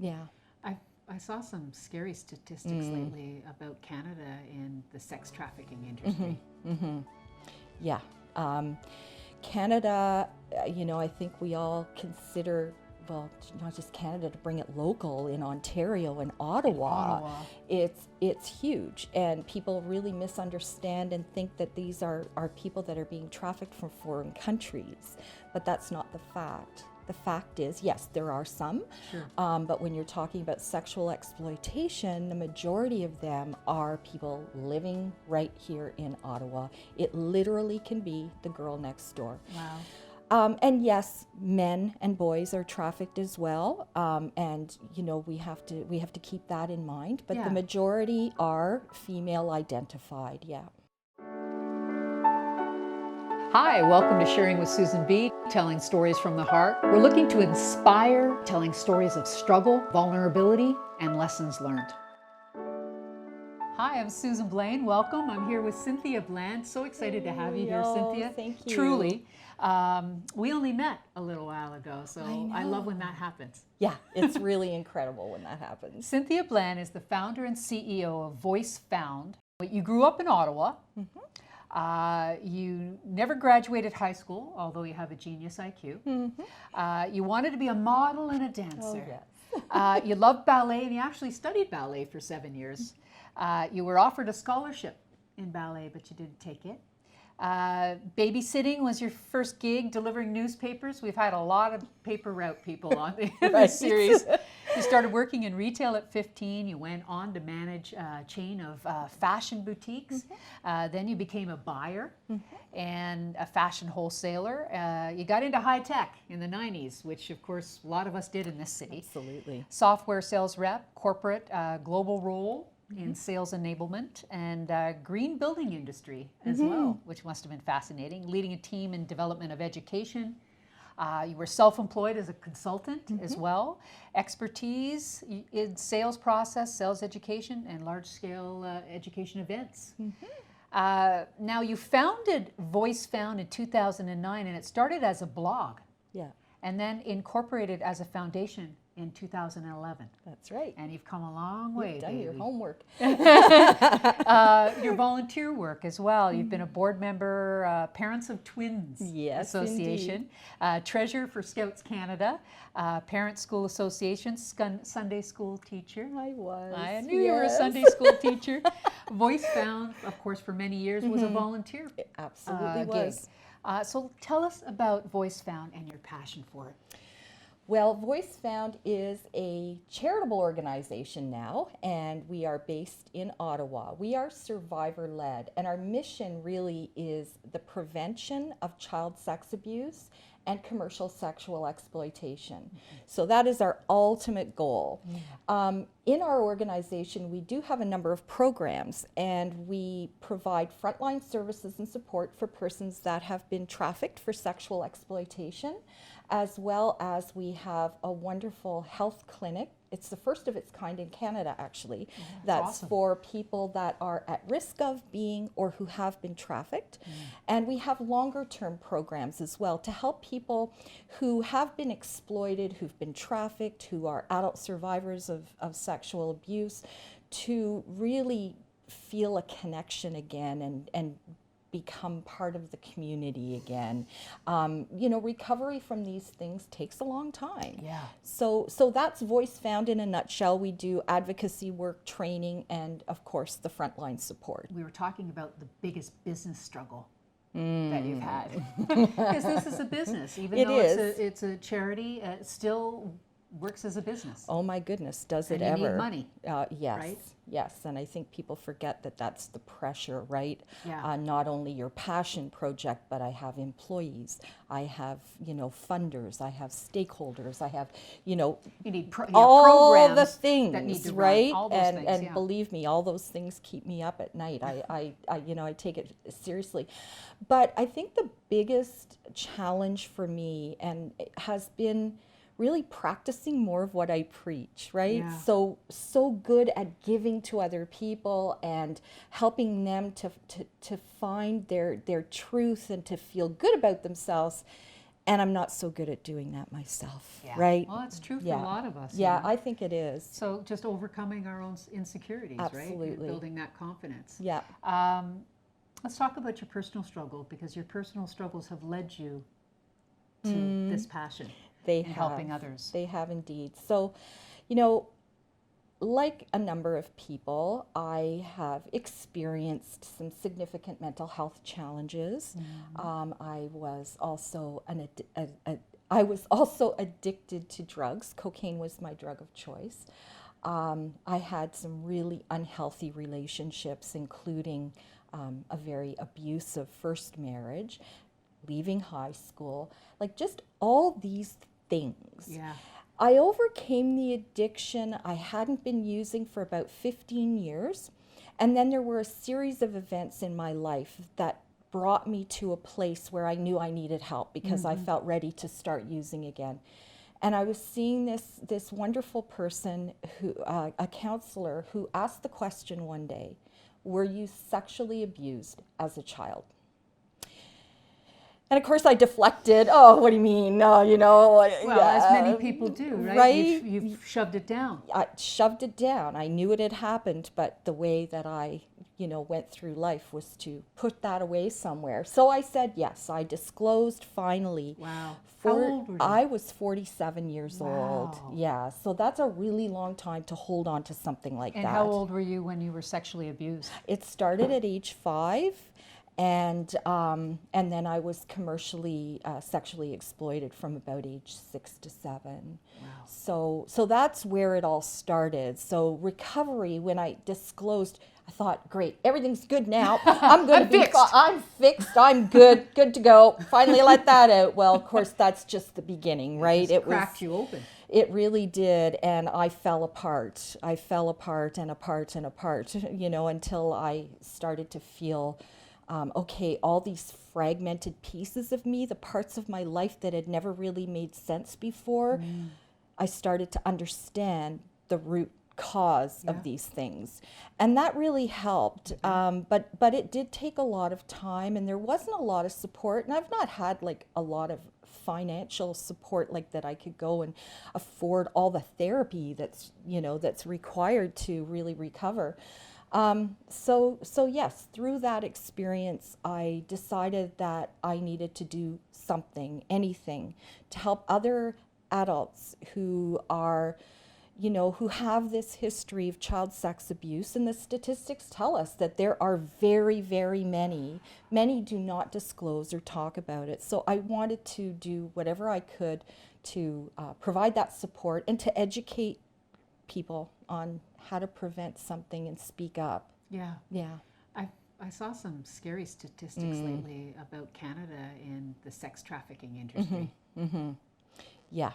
Yeah. I saw some scary statistics lately about Canada in the sex trafficking industry. Yeah. Canada, I think we all consider, well, not just Canada, to bring it local in Ontario and Ottawa. It's huge, and people really misunderstand and think that these are people that are being trafficked from foreign countries, but that's not the fact. The fact is, yes, there are some, Sure. But when you're talking about sexual exploitation, the majority of them are people living right here in Ottawa. It literally can be the girl next door. Wow. And yes, men and boys are trafficked as well, and we have to keep that in mind. But Yeah. the majority are female identified. Yeah. Hi, welcome to Sharing with Susan B, telling stories from the heart. We're looking to inspire, telling stories of struggle, vulnerability, and lessons learned. Hi, I'm Susan Blaine. Welcome. I'm here with Cynthia Bland. So excited to have you here, Cynthia. Thank you. Truly. We only met a little while ago, so I love when that happens. Yeah, it's really incredible when that happens. Cynthia Bland is the founder and CEO of Voice Found. You grew up in Ottawa. You never graduated high school, although you have a genius IQ. You wanted to be a model and a dancer. Oh, yes. You loved ballet, and you actually studied ballet for 7 years. You were offered a scholarship in ballet, but you didn't take it. Babysitting was your first gig, delivering newspapers. We've had a lot of paper route people on this series. You started working in retail at 15. You went on to manage a chain of fashion boutiques. Then you became a buyer and a fashion wholesaler. You got into high tech in the 90s, which of course a lot of us did in this city. Absolutely. Software sales rep, corporate global role in sales enablement, and green building industry as well, which must have been fascinating. Leading a team in development of education. You were self-employed as a consultant as well. Expertise in sales process, sales education, and large-scale education events. Now you founded Voice Found in 2009, and it started as a blog. Yeah. And then incorporated as a foundation in 2011. That's right. And you've come a long way, You've done baby. your homework. Your volunteer work as well. You've been a board member, Parents of Twins Association, treasurer for Scouts Canada, Parent School Association, Sunday school teacher. I was. I knew you were a Sunday school teacher. Voice Found, of course, for many years was a volunteer It absolutely gig. was. So tell us about Voice Found and your passion for it. Well, Voice Found is a charitable organization now, and we are based in Ottawa. We are survivor-led, and our mission really is the prevention of child sex abuse and commercial sexual exploitation. So that is our ultimate goal. In our organization, we do have a number of programs, and we provide frontline services and support for persons that have been trafficked for sexual exploitation, as well as we have a wonderful health clinic. It's the first of its kind in Canada, actually. That's awesome. For people that are at risk of being or who have been trafficked. And we have longer term programs as well to help people who have been exploited, who've been trafficked, who are adult survivors of sexual abuse, to really feel a connection again and become part of the community again. Recovery from these things takes a long time. Yeah. So that's Voice Found in a nutshell. We do advocacy work, training, and of course the frontline support. We were talking about the biggest business struggle that you've had. Because this is a business, even It though is. it's a charity, it still works as a business. Oh my goodness, does it And you ever? need money, Yes, right? yes, and I think people forget that that's the pressure, right? Yeah. Not only your passion project, but I have employees, I have, funders, I have stakeholders, I have, You need all programs the things, that need to right? run. All those and things, and yeah. believe me, all those things keep me up at night. I take it seriously, but I think the biggest challenge for me and it has been really practicing more of what I preach, right? Yeah. So good at giving to other people and helping them to find their truth and to feel good about themselves. And I'm not so good at doing that myself, Yeah. right? Well, it's true for Yeah. a lot of us. Yeah, you know? I think it is. So just overcoming our own insecurities, right? Absolutely. And building that confidence. Yeah. Let's talk about your personal struggle, because your personal struggles have led you to this passion in helping others. They have indeed. So, you know, like a number of people, I have experienced some significant mental health challenges. I was also I was also addicted to drugs. Cocaine was my drug of choice. I had some really unhealthy relationships, including a very abusive first marriage, leaving high school, like just all these things. Yeah. I overcame the addiction. I hadn't been using for about 15 years. And then there were a series of events in my life that brought me to a place where I knew I needed help because I felt ready to start using again. And I was seeing this wonderful person, who a counselor, who asked the question one day, were you sexually abused as a child? And of course I deflected, oh, what do you mean? You know. Well, as many people do, right? Right? You've shoved it down. I shoved it down. I knew it had happened, but the way that I, you know, went through life was to put that away somewhere. So I said yes. I disclosed finally. Wow. How old were you? I was 47 years Wow. old. Yeah. So that's a really long time to hold on to something like And that. how old were you when you were sexually abused? It started at age 5. And then I was commercially sexually exploited from about age 6 to 7. Wow. So that's where it all started. So recovery, when I disclosed, I thought, great, everything's good now. I'm going to be fixed. I'm fixed. I'm good to go. Finally let that out. Well, of course, that's just the beginning, right? It cracked you open. It really did, and I fell apart. I fell apart and apart and apart, you know, until I started to feel okay, all these fragmented pieces of me, the parts of my life that had never really made sense before, I started to understand the root cause of these things. And that really helped. But it did take a lot of time, and there wasn't a lot of support. And I've not had like a lot of financial support like that I could go and afford all the therapy that's, you know, that's required to really recover. So yes, through that experience, I decided that I needed to do something, anything, to help other adults who are, you know, who have this history of child sex abuse. And the statistics tell us that there are very, very many. Many do not disclose or talk about it. So I wanted to do whatever I could to provide that support and to educate people on how to prevent something and speak up. Yeah. Yeah. I saw some scary statistics lately about Canada in the sex trafficking industry. Yeah.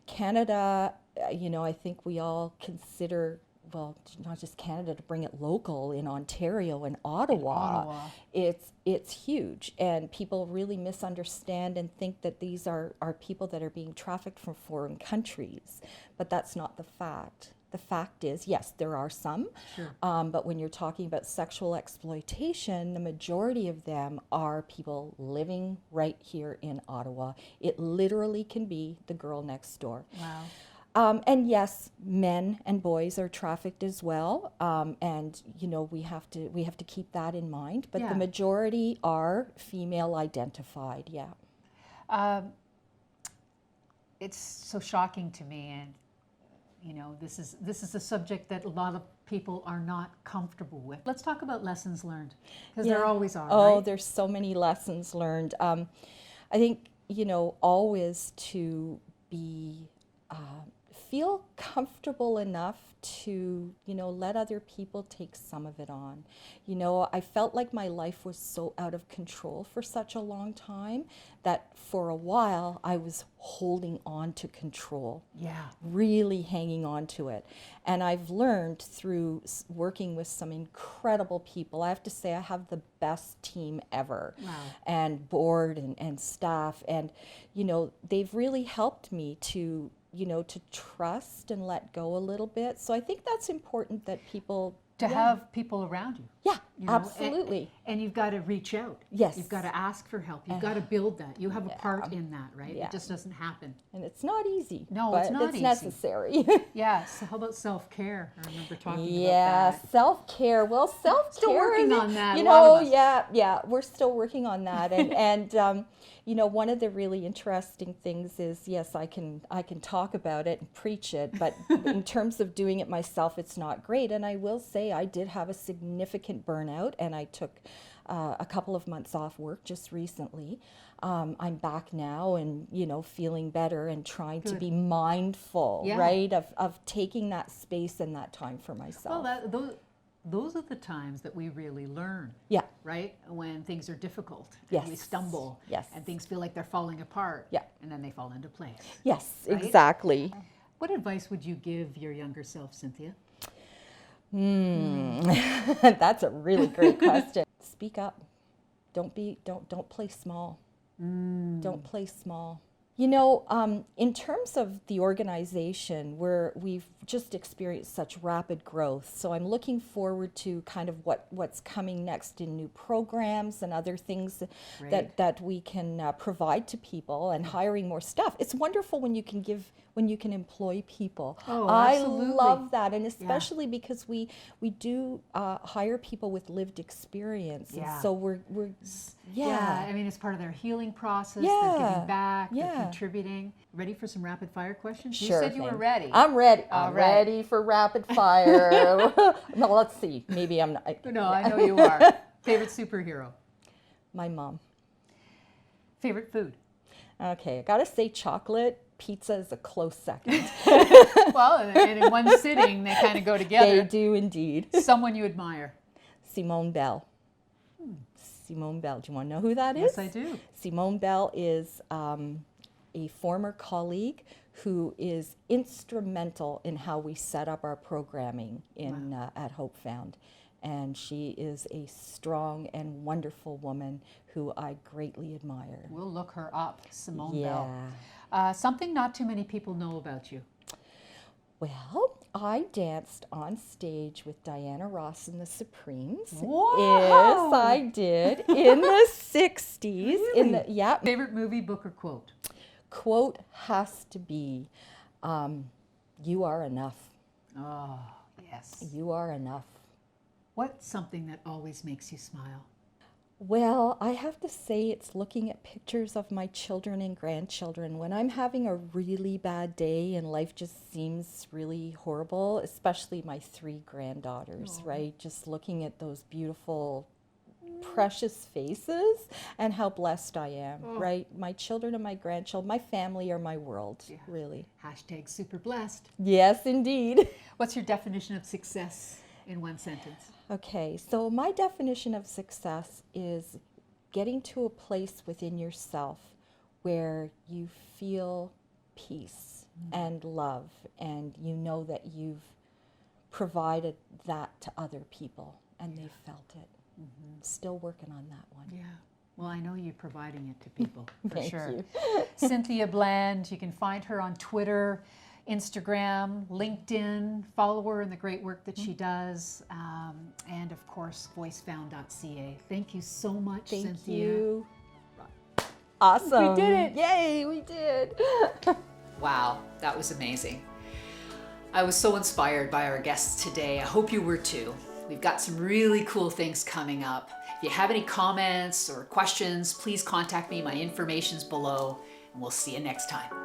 Canada, you know, I think we all consider, well, not just Canada, to bring it local in Ontario and Ottawa. It's huge, and people really misunderstand and think that these are people that are being trafficked from foreign countries, but that's not the fact. The fact is, yes, there are some, but when you're talking about sexual exploitation, the majority of them are people living right here in Ottawa. It literally can be the girl next door. Wow. And yes, men and boys are trafficked as well, and you know we have to keep that in mind. But the majority are female identified. Yeah. It's so shocking to me, and you know, this is a subject that a lot of people are not comfortable with. Let's talk about lessons learned, because there always are. Oh, right? there's so many lessons learned. I think, you know, always to be feel comfortable enough to, you know, let other people take some of it on. You know, I felt like my life was so out of control for such a long time that for a while I was holding on to control. Yeah. Really hanging on to it. And I've learned through working with some incredible people. I have to say I have the best team ever. Wow. And board and staff. And, you know, they've really helped me to, you know, to trust and let go a little bit. So I think that's important that people... To have people around you. Yeah, you know, Absolutely. and you've got to reach out. Yes. You've got to ask for help. You've got to build that. You have a part in that, right? Yeah. It just doesn't happen. And it's not easy. No, but it's not it's easy. necessary. Yeah. So how about self-care? I remember talking about Yeah, that. self-care. Well, self-care. Still working on that, You a lot of know, us. yeah, we're still working on that. And you know, one of the really interesting things is, yes, I can talk about it and preach it, but in terms of doing it myself, it's not great. And I will say I did have a significant burnout, and I took a couple of months off work just recently. I'm back now and, you know, feeling better and trying to Good. be mindful, Yeah. right, of taking that space and that time for myself. Well, those are the times that we really learn. Yeah. Right? When things are difficult. Yes. And we stumble. Yes. And things feel like they're falling apart. Yeah. And then they fall into place. Yes, Right? exactly. What advice would you give your younger self, Cynthia? That's a really great question. Speak up. Don't play small. Don't play small. You know, in terms of the organization, we've just experienced such rapid growth. So I'm looking forward to kind of what's coming next in new programs and other things Great. that we can provide to people, and hiring more staff. It's wonderful when you can employ people. Oh, I absolutely. love that, and especially because we do hire people with lived experience, Yeah. and so we're I mean, it's part of their healing process. They're Yeah. giving back. They're Yeah. contributing. Ready for some rapid fire questions? Sure You said you were thing. ready. I'm ready. All I'm right. ready for rapid fire. No, let's see. Maybe I'm not. No, I know you are. Favorite superhero? My mom. Favorite food? Okay, I gotta say chocolate. Pizza is a close second. Well, and in one sitting, they kind of go together. They do indeed. Someone you admire? Simone Bell. Simone Bell. Do you want to know who that is? Yes, I do. Simone Bell is a former colleague who is instrumental in how we set up our programming in at Hope Found. And she is a strong and wonderful woman who I greatly admire. We'll look her up, Simone Yeah. Bell. Something not too many people know about you. Well, I danced on stage with Diana Ross and the Supremes. Wow! Yes, I did. In the 60s. Really? Yeah. Favorite movie, book, or quote? Quote has to be, you are enough. Oh, yes. You are enough. What's something that always makes you smile? Well, I have to say it's looking at pictures of my children and grandchildren. When I'm having a really bad day and life just seems really horrible, especially my 3 granddaughters, right? Just looking at those beautiful, precious faces and how blessed I am, right? My children and my grandchildren, my family are my world, really. Hashtag super blessed. Yes, indeed. What's your definition of success in one sentence? Okay, so my definition of success is getting to a place within yourself where you feel peace and love, and you know that you've provided that to other people and they've felt it. Still working on that one. Yeah. Well, I know you're providing it to people, for Thank sure. you. Cynthia Bland, you can find her on Twitter, Instagram, LinkedIn. Follow her in the great work that she does. And of course, voicefound.ca. Thank you so much, Thank Cynthia. you. Awesome. We did it. Yay, we did. Wow, that was amazing. I was so inspired by our guests today. I hope you were too. We've got some really cool things coming up. If you have any comments or questions, please contact me. My information's below, and we'll see you next time.